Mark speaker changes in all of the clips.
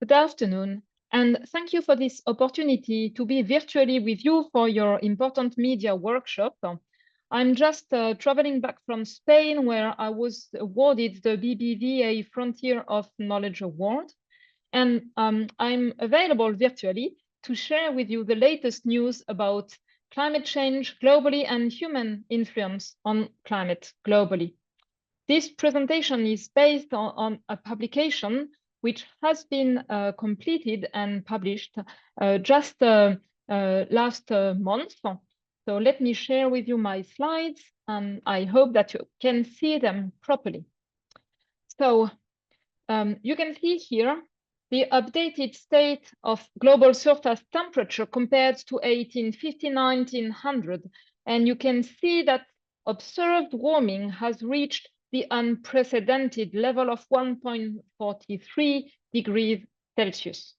Speaker 1: Good afternoon, and thank you for this opportunity to be virtually with you for your important media workshop. I'm just traveling back from Spain, where I was awarded the BBVA Frontier of Knowledge Award, and I'm available virtually to share with you the latest news about climate change globally and human influence on climate globally. This presentation is based on a publication which has been completed and published just last month. So let me share with you my slides, and I hope that you can see them properly. So you can see here the updated state of global surface temperature compared to 1850-1900, and you can see that observed warming has reached the unprecedented level of 1.43 degrees Celsius.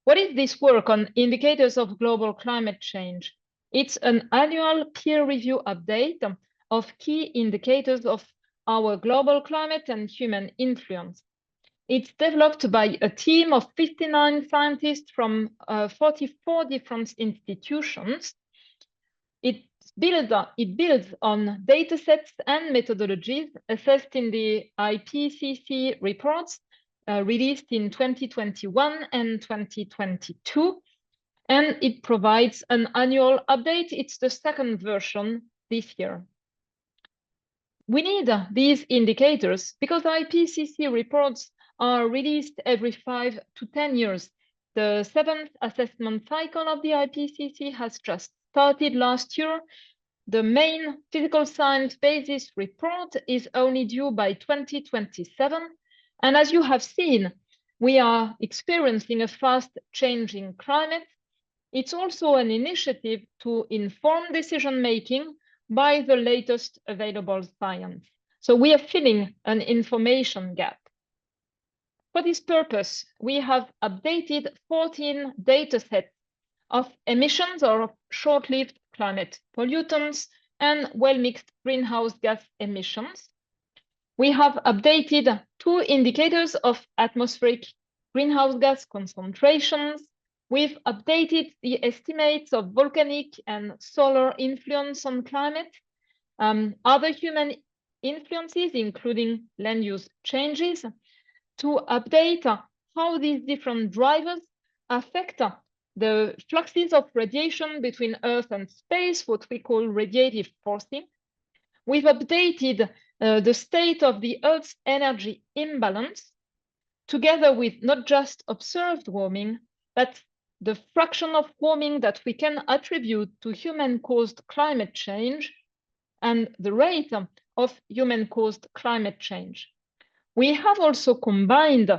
Speaker 1: What is this work on indicators of global climate change? It's an annual peer review update of key indicators of our global climate and human influence. It's developed by a team of 59 scientists from 44 different institutions. It builds on data sets and methodologies assessed in the IPCC reports released in 2021 and 2022, and it provides an annual update. It's the second version this year. We need these indicators because IPCC reports are released every 5 to 10 years. The 7th assessment cycle of the IPCC has just started last year. The main physical science basis report is only due by 2027. And as you have seen, we are experiencing a fast changing climate. It's also an initiative to inform decision-making by the latest available science. So we are filling an information gap. For this purpose, we have updated 14 data sets of emissions of short-lived climate pollutants and well-mixed greenhouse gas emissions. We have updated 2 indicators of atmospheric greenhouse gas concentrations. We've updated the estimates of volcanic and solar influence on climate, other human influences, including land use changes, to update how these different drivers affect the fluxes of radiation between Earth and space, what we call radiative forcing. We've updated the state of the Earth's energy imbalance, together with not just observed warming, but the fraction of warming that we can attribute to human-caused climate change and the rate of human-caused climate change. We have also combined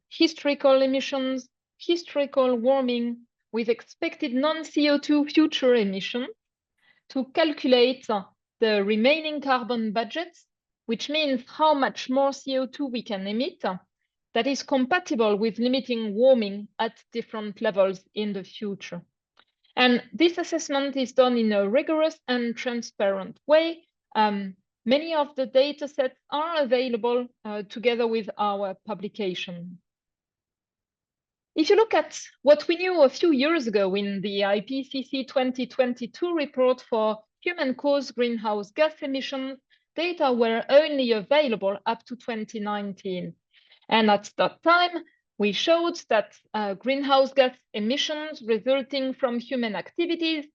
Speaker 1: historical emissions, historical warming with expected non-CO2 future emissions to calculate the remaining carbon budgets, which means how much more CO2 we can emit that is compatible with limiting warming at different levels in the future. And this assessment is done in a rigorous and transparent way. Many of the data sets are available together with our publication. If you look at what we knew a few years ago in the IPCC 2022 report for human-caused greenhouse gas emissions, data were only available up to 2019. And at that time, we showed that greenhouse gas emissions resulting from human activities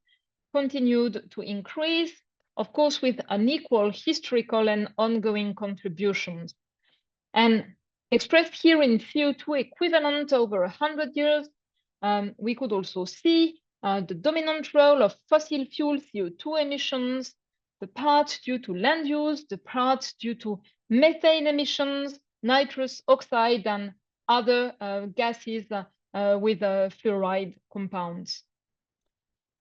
Speaker 1: continued to increase, of course, with unequal historical and ongoing contributions. And expressed here in CO2 equivalent over 100 years, we could also see the dominant role of fossil fuel CO2 emissions, the part due to land use, the part due to methane emissions, nitrous oxide, and other gases with fluoride compounds.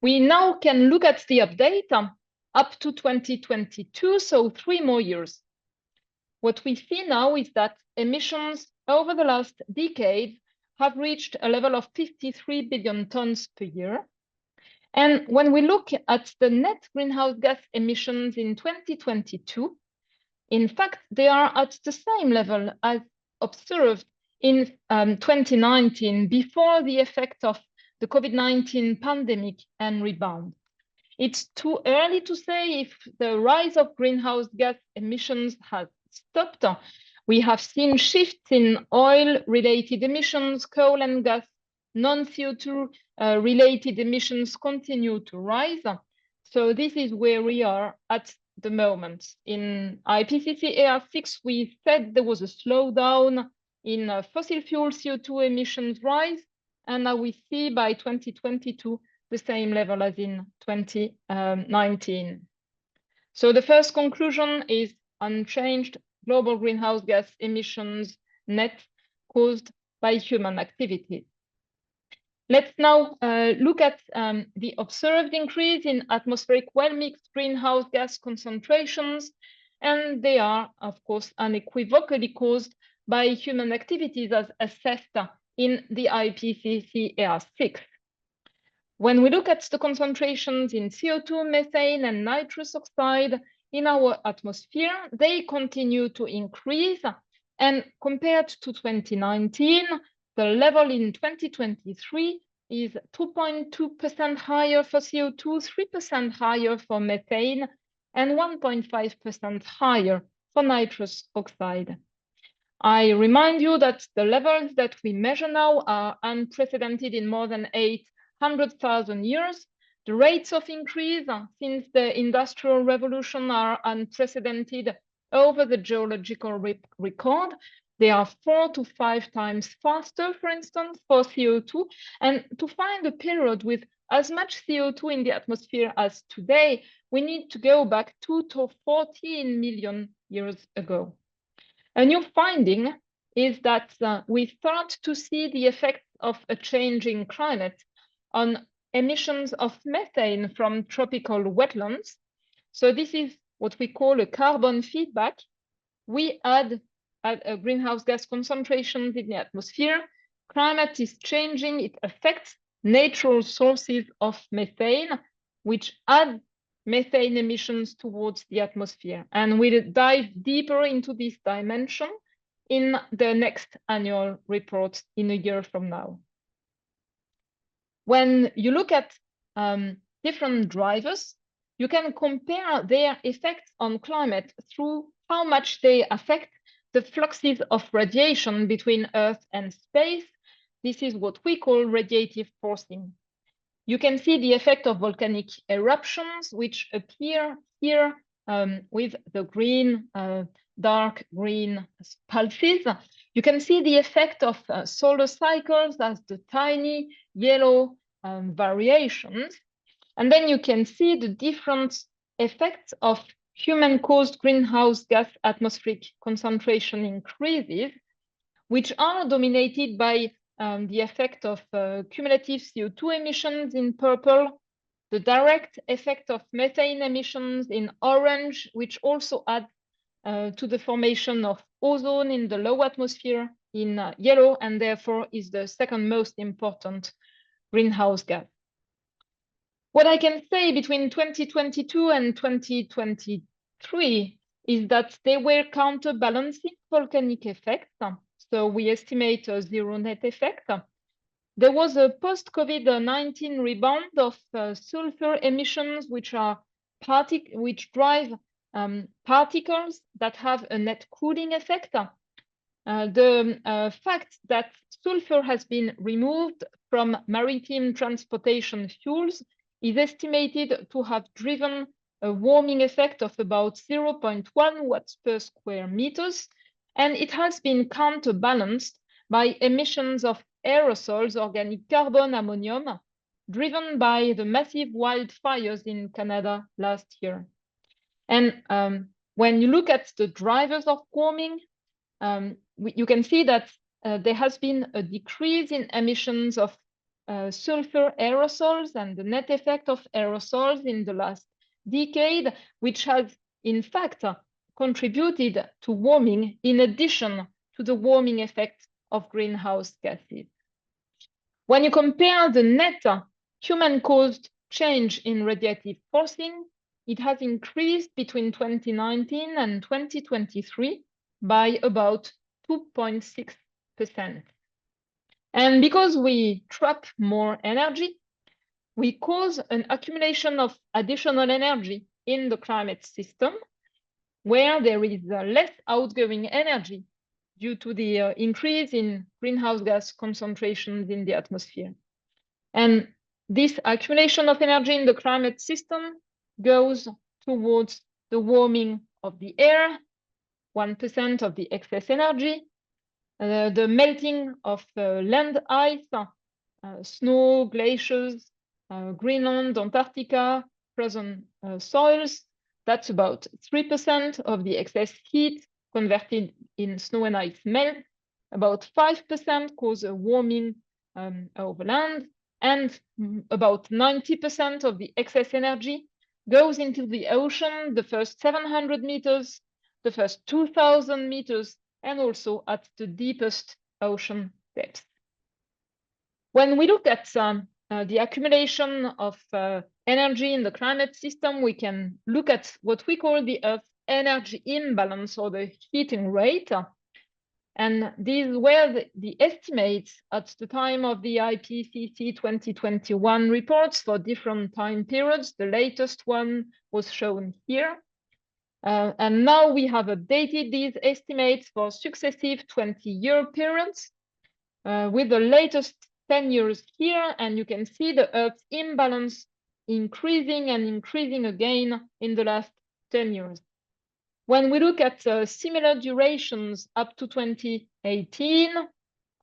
Speaker 1: We now can look at the update up to 2022, so 3 more years. What we see now is that emissions over the last decade have reached a level of 53 billion tons per year. And when we look at the net greenhouse gas emissions in 2022, in fact, they are at the same level as observed in 2019, before the effect of the COVID-19 pandemic and rebound. It's too early to say if the rise of greenhouse gas emissions has stopped. We have seen shifts in oil-related emissions, coal and gas, non-CO2 related emissions continue to rise. So this is where we are at the moment. In IPCC AR6, we said there was a slowdown in fossil fuel CO2 emissions rise, and now we see by 2022 the same level as in 2019. So the first conclusion is unchanged global greenhouse gas emissions net caused by human activities. Let's now look at the observed increase in atmospheric well-mixed greenhouse gas concentrations, and they are, of course, unequivocally caused by human activities as assessed in the IPCC AR6. When we look at the concentrations in CO2, methane, and nitrous oxide in our atmosphere, they continue to increase. And compared to 2019, the level in 2023 is 2.2% higher for CO2, 3% higher for methane, and 1.5% higher for nitrous oxide. I remind you that the levels that we measure now are unprecedented in more than 800,000 years. The rates of increase since the Industrial Revolution are unprecedented over the geological record. They are 4 to 5 times faster, for instance, for CO2. And to find a period with as much CO2 in the atmosphere as today, we need to go back 2 to 14 million years ago. A new finding is that we start to see the effects of a changing climate on emissions of methane from tropical wetlands. So this is what we call a carbon feedback. We add greenhouse gas concentrations in the atmosphere. Climate is changing. It affects natural sources of methane, which add methane emissions towards the atmosphere. And we'll dive deeper into this dimension in the next annual report in a year from now. When you look at different drivers, you can compare their effects on climate through how much they affect the fluxes of radiation between Earth and space. This is what we call radiative forcing. You can see the effect of volcanic eruptions, which appear here with the green, dark green pulses. You can see the effect of solar cycles as the tiny yellow variations. And then you can see the different effects of human-caused greenhouse gas atmospheric concentration increases, which are dominated by the effect of cumulative CO2 emissions in purple, the direct effect of methane emissions in orange, which also add to the formation of ozone in the low atmosphere in yellow, and therefore is the second most important greenhouse gas. What I can say between 2022 and 2023 is that they were counterbalancing volcanic effects. So we estimate a zero net effect. There was a post-COVID-19 rebound of sulfur emissions, which drive particles that have a net cooling effect. The fact that sulfur has been removed from maritime transportation fuels is estimated to have driven a warming effect of about 0.1 watts per square meters, and it has been counterbalanced by emissions of aerosols, organic carbon, ammonium, driven by the massive wildfires in Canada last year. And when you look at the drivers of warming, you can see that there has been a decrease in emissions of sulfur aerosols and the net effect of aerosols in the last decade, which has in fact contributed to warming in addition to the warming effect of greenhouse gases. When you compare the net human-caused change in radiative forcing, it has increased between 2019 and 2023 by about 2.6 And because we trap more energy, we cause an accumulation of additional energy in the climate system, where there is less outgoing energy due to the increase in greenhouse gas concentrations in the atmosphere. And this accumulation of energy in the climate system goes towards the warming of the air, 1% of the excess energy, the melting of land ice, snow, glaciers, Greenland, Antarctica, frozen soils. That's about 3% of the excess heat converted in snow and ice melt. About 5% cause a warming of land, and about 90% of the excess energy goes into the ocean, the first 700 meters, the first 2,000 meters, and also at the deepest ocean depths. When we look at the accumulation of energy in the climate system, we can look at what we call the Earth energy imbalance, or the heating rate. And these were the estimates at the time of the IPCC 2021 reports for different time periods. The latest one was shown here. And now we have updated these estimates for successive 20-year periods with the latest 10 years here. And you can see the Earth's imbalance increasing and increasing again in the last 10 years. When we look at similar durations up to 2018,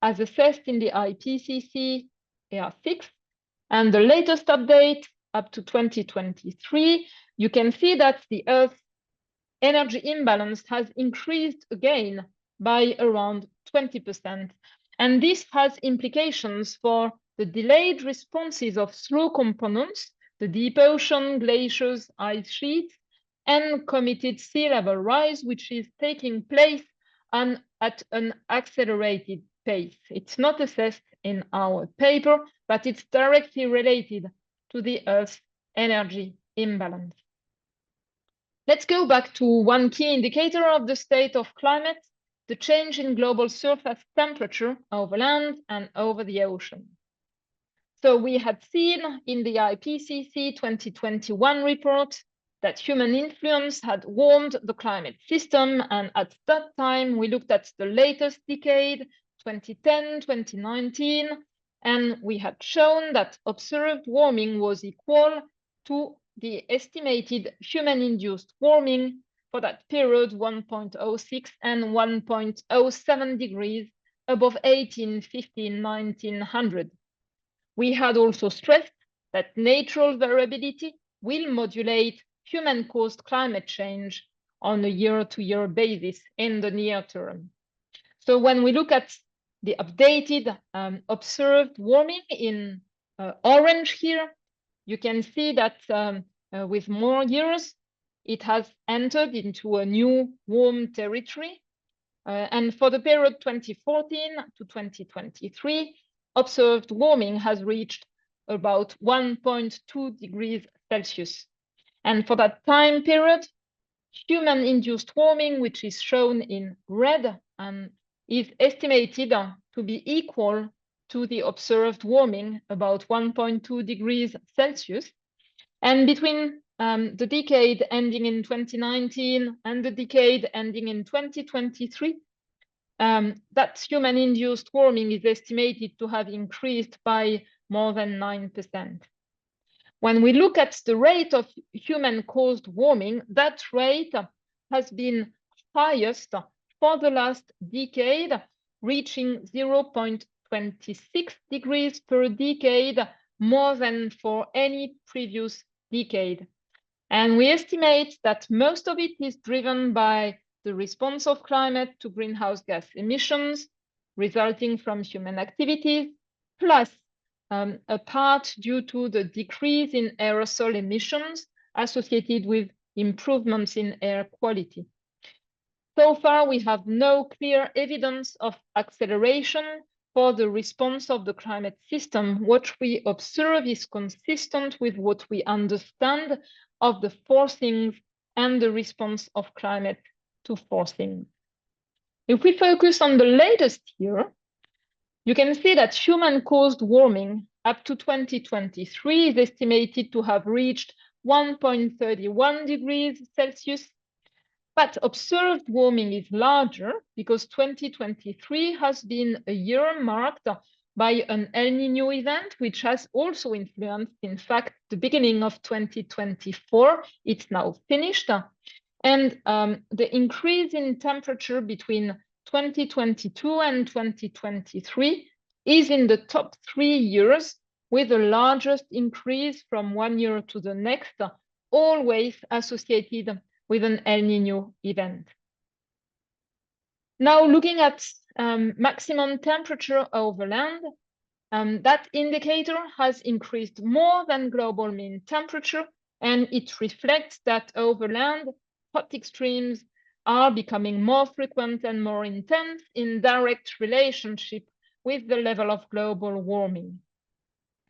Speaker 1: as assessed in the IPCC AR6, and the latest update up to 2023, you can see that the Earth's energy imbalance has increased again by around 20%. And this has implications for the delayed responses of slow components, the deep ocean, glaciers, ice sheets, and committed sea level rise, which is taking place at an accelerated pace. It's not assessed in our paper, but it's directly related to the Earth's energy imbalance. Let's go back to one key indicator of the state of climate, the change in global surface temperature over land and over the ocean. So we had seen in the IPCC 2021 report that human influence had warmed the climate system. And at that time, we looked at the latest decade, 2010, 2019, and we had shown that observed warming was equal to the estimated human-induced warming for that period, 1.06 and 1.07 degrees above 1850, 1900. We had also stressed that natural variability will modulate human-caused climate change on a year-to-year basis in the near term. So when we look at the updated observed warming in orange here, you can see that with more years, it has entered into a new warm territory. And for the period 2014 to 2023, observed warming has reached about 1.2 degrees Celsius. And for that time period, human-induced warming, which is shown in red, is estimated to be equal to the observed warming, about 1.2 degrees Celsius. And between the decade ending in 2019 and the decade ending in 2023, that human-induced warming is estimated to have increased by more than 9%. When we look at the rate of human-caused warming, that rate has been highest for the last decade, reaching 0.26 degrees per decade, more than for any previous decade. And we estimate that most of it is driven by the response of climate to greenhouse gas emissions resulting from human activities, plus a part due to the decrease in aerosol emissions associated with improvements in air quality. So far, we have no clear evidence of acceleration for the response of the climate system. What we observe is consistent with what we understand of the forcings and the response of climate to forcing. If we focus on the latest year, You can see that human-caused warming up to 2023 is estimated to have reached 1.31 degrees Celsius. But observed warming is larger because 2023 has been a year marked by an El Niño event, which has also influenced, in fact, the beginning of 2024. It's now finished. And the increase in temperature between 2022 and 2023 is in the top 3 years, with the largest increase from one year to the next, always associated with an El Niño event. Now, looking at maximum temperature over land, that indicator has increased more than global mean temperature, and it reflects that over land, hot extremes are becoming more frequent and more intense in direct relationship with the level of global warming.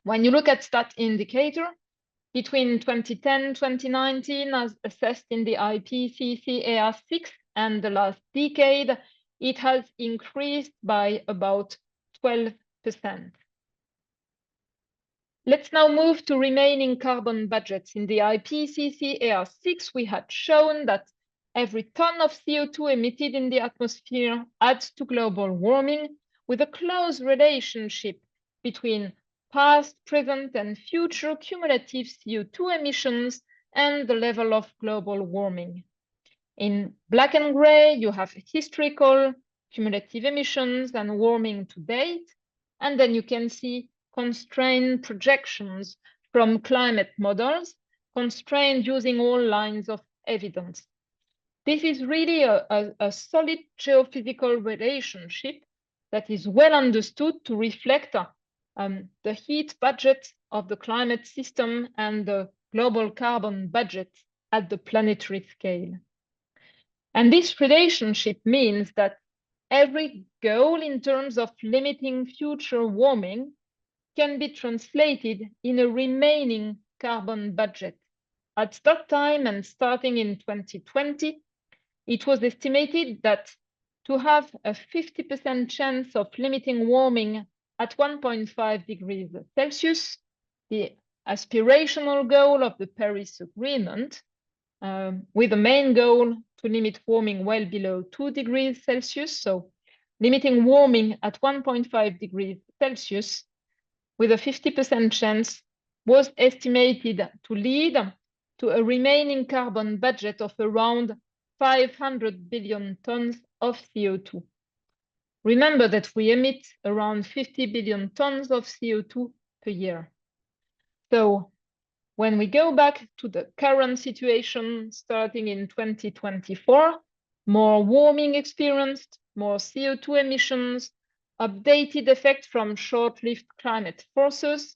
Speaker 1: When you look at that indicator, between 2010 and 2019, as assessed in the IPCC EA6, and the last decade, it has increased by about 12%. Let's now move to remaining carbon budgets. In the IPCC EA6, we had shown that every ton of CO2 emitted in the atmosphere adds to global warming, with a close relationship between past, present, and future cumulative CO2 emissions and the level of global warming. In black and gray, you have historical, cumulative emissions and warming to date, and then you can see constrained projections from climate models, constrained using all lines of evidence. This is really a solid geophysical relationship that is well understood to reflect the heat budget of the climate system and the global carbon budget at the planetary scale. And this relationship means that every goal in terms of limiting future warming can be translated in a remaining carbon budget. At that time, and starting in 2020, it was estimated that to have a 50% chance of limiting warming at 1.5 degrees Celsius, the aspirational goal of the Paris Agreement, with the main goal to limit warming well below 2 degrees Celsius, so limiting warming at 1.5 degrees Celsius with a 50% chance, was estimated to lead to a remaining carbon budget of around 500 billion tons of CO2. Remember that we emit around 50 billion tons of CO2 per year. So when we go back to the current situation starting in 2024, more warming experienced, more CO2 emissions, updated effect from short-lived climate forces,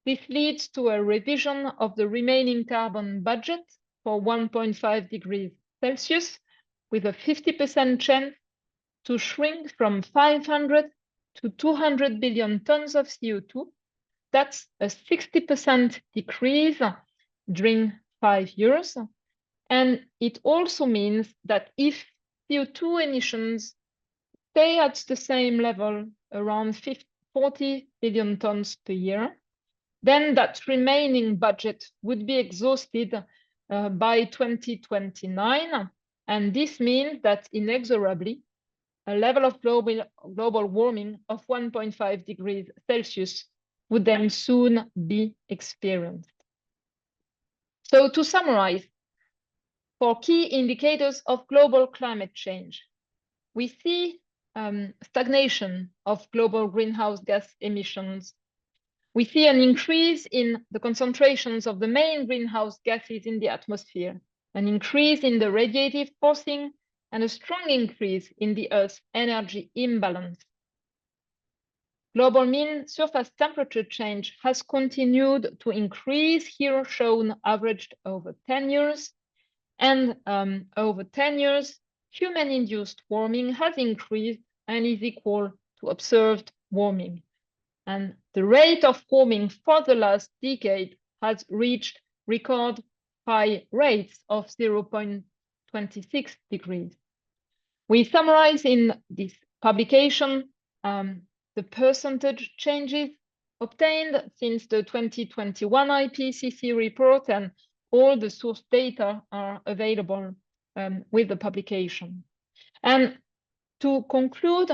Speaker 1: this leads to a revision of the remaining carbon budget for 1.5 degrees Celsius, with a 50% chance to shrink from 500 to 200 billion tons of CO2. That's a 60% decrease during 5 years. And it also means that if CO2 emissions stay at the same level, around 40 billion tons per year, then that remaining budget would be exhausted by 2029. And this means that inexorably, a level of global warming of 1.5 degrees Celsius would then soon be experienced. So to summarize, for key indicators of global climate change, we see stagnation of global greenhouse gas emissions. We see an increase in the concentrations of the main greenhouse gases in the atmosphere, an increase in the radiative forcing, and a strong increase in the Earth's energy imbalance. Global mean surface temperature change has continued to increase, here shown averaged over 10 years. And over 10 years, human-induced warming has increased and is equal to observed warming. And the rate of warming for the last decade has reached record high rates of 0.26 degrees. We summarize in this publication the percentage changes obtained since the 2021 IPCC report, and all the source data are available with the publication. And to conclude,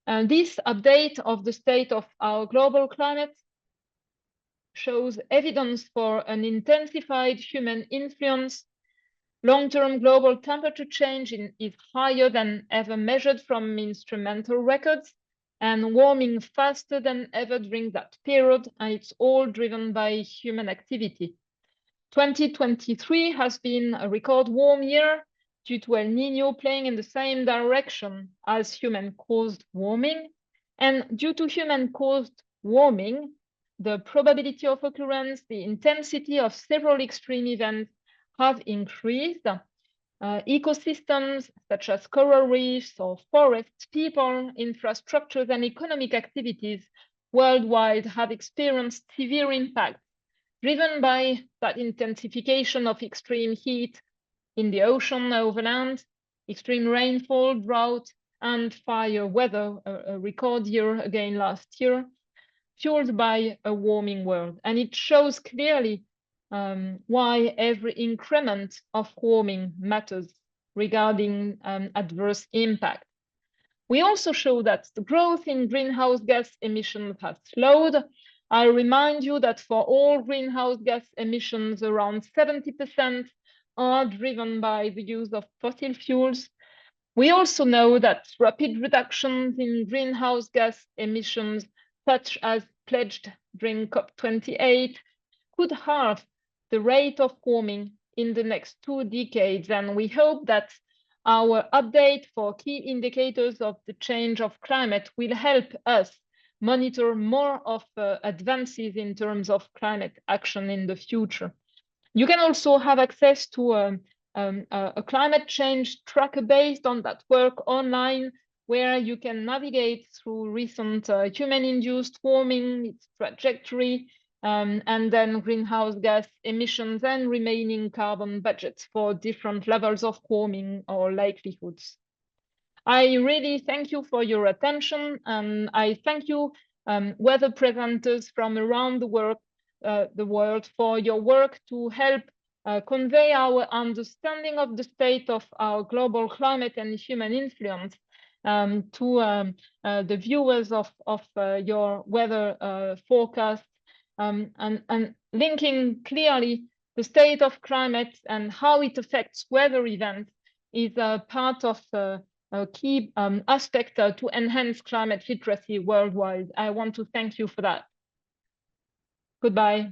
Speaker 1: this update of the state of our global climate shows evidence for an intensified human influence. Long-term global temperature change is higher than ever measured from instrumental records, and warming faster than ever during that period, and it's all driven by human activity. 2023 has been a record warm year due to El Niño playing in the same direction as human-caused warming. And due to human-caused warming, the probability of occurrence, the intensity of several extreme events have increased. Ecosystems such as coral reefs or forests, people, infrastructures, and economic activities worldwide have experienced severe impacts driven by that intensification of extreme heat in the ocean over land, extreme rainfall, drought, and fire weather, a record year again last year, fueled by a warming world. And it shows clearly why every increment of warming matters regarding adverse impact. We also show that the growth in greenhouse gas emissions has slowed. I remind you that for all greenhouse gas emissions, around 70% are driven by the use of fossil fuels. We also know that rapid reductions in greenhouse gas emissions, such as pledged during COP28, could halve the rate of warming in the next 2 decades. And we hope that our update for key indicators of the change of climate will help us monitor more of advances in terms of climate action in the future. You can also have access to a climate change tracker based on that work online, where you can navigate through recent human-induced warming, its trajectory, and then greenhouse gas emissions and remaining carbon budgets for different levels of warming or likelihoods. I really thank you for your attention, and I thank you, weather presenters from around the world for your work to help convey our understanding of the state of our global climate and human influence to the viewers of your weather forecast, and linking clearly the state of climate and how it affects weather events is a part of a key aspect to enhance climate literacy worldwide. I want to thank you for that. Goodbye.